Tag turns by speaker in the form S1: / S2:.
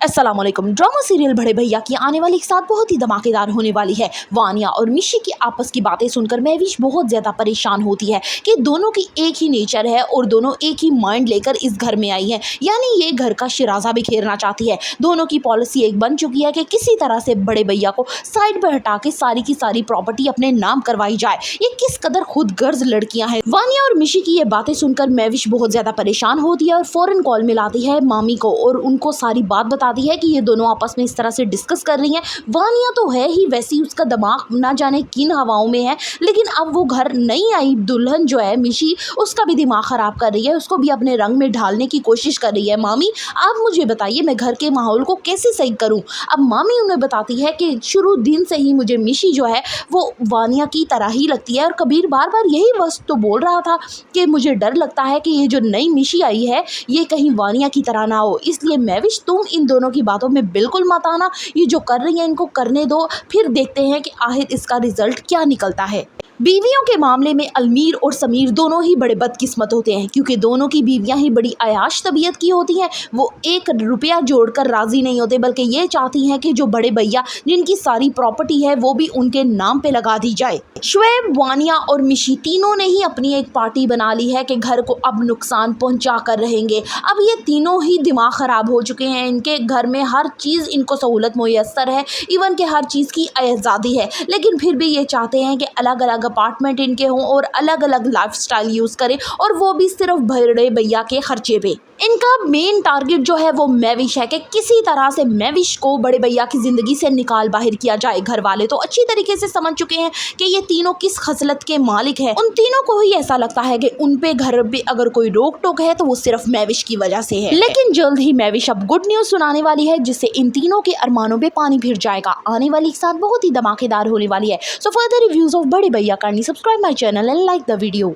S1: अस्सलामुअलैकुम। Drama serial बड़े भैया की आने वाली एक साथ बहुत ही धमाकेदार होने वाली है। वानिया और मिशी की आपस की बातें सुनकर महविश बहुत ज़्यादा परेशान होती है कि दोनों की एक ही नेचर है और दोनों एक ही माइंड लेकर इस घर में आई हैं, यानी ये घर का शिराजा भी खेलना चाहती है। दोनों की पॉलिसी एक बन चुकी है कि किसी तरह से बड़े भैया को साइड पर हटा के सारी की सारी प्रॉपर्टी अपने नाम करवाई जाए। ये किस कदर खुदगर्ज लड़कियां हैं। वानिया और मिशी की ये बातें सुनकर महविश बहुत ज़्यादा परेशान होती है और फौरन कॉल मिलाती है मामी को और उनको सारी बात बताती है कि ये दोनों आपस में इस तरह से डिस्कस कर रही हैं। वानिया तो है ही वैसी, उसका दिमाग ना जाने किन हवाओं में है, लेकिन अब वो घर नहीं आई दुल्हन जो है मिशी, उसका भी दिमाग ख़राब कर रही है, उसको भी अपने रंग में ढालने की कोशिश कर रही है। मामी आप मुझे बताइए मैं घर के माहौल को कैसे सही करूं। अब मामी उन्हें बताती है कि शुरू दिन से ही मुझे मिशी जो है वो वानिया की तरह ही लगती है और कबीर बार बार यही वक्त तो बोल रहा था कि मुझे डर लगता है कि ये जो नई मिशी आई है ये कहीं वानिया की तरह ना हो, इसलिए महविश तुम इन दोनों की बातों में बिल्कुल मत आना। ये जो कर रही हैं इनको करने दो, फिर देखते हैं कि आखिर इसका रिजल्ट क्या निकलता है। बीवियों के मामले में अलमीर और समीर दोनों ही बड़े बदकिस्मत होते हैं, क्योंकि दोनों की बीवियां ही बड़ी अयाश तबीयत की होती हैं। वो एक रुपया जोड़कर राजी नहीं होते, बल्कि ये चाहती हैं कि जो बड़े भैया जिनकी सारी प्रॉपर्टी है वो भी उनके नाम पे लगा दी जाए। शुएब, वानिया और मिशी तीनों ने ही अपनी एक पार्टी बना ली है कि घर को अब नुकसान पहुंचा कर रहेंगे। अब ये तीनों ही दिमाग ख़राब हो चुके हैं, इनके घर में हर चीज़ इनको सहूलत मुयस्सर है, इवन के हर चीज़ की आज़ादी है, लेकिन फिर भी ये चाहते हैं कि अलग अलग अपार्टमेंट इनके हों और अलग अलग लाइफस्टाइल यूज़ करें, और वो भी सिर्फ बड़े भैया के खर्चे पे। इनका मेन टारगेट जो है वो महविश है कि किसी तरह से महविश को बड़े भैया की ज़िंदगी से निकाल बाहर किया जाए। घर वाले तो अच्छी तरीके से समझ चुके हैं कि ये तीनों किस खसलत के मालिक हैं। उन तीनों को ही ऐसा लगता है कि उन पे घर पे अगर कोई रोक टोक है तो वो सिर्फ महविश की वजह से है। लेकिन जल्द ही महविश अब गुड न्यूज़ सुनाने वाली है, जिससे इन तीनों के अरमानों पे पानी फिर जाएगा। आने वाली एक साथ बहुत ही धमाकेदार होने वाली है। सो फर्दर रिव्यूज ऑफ बड़े भैया करनी, subscribe my channel and like the video.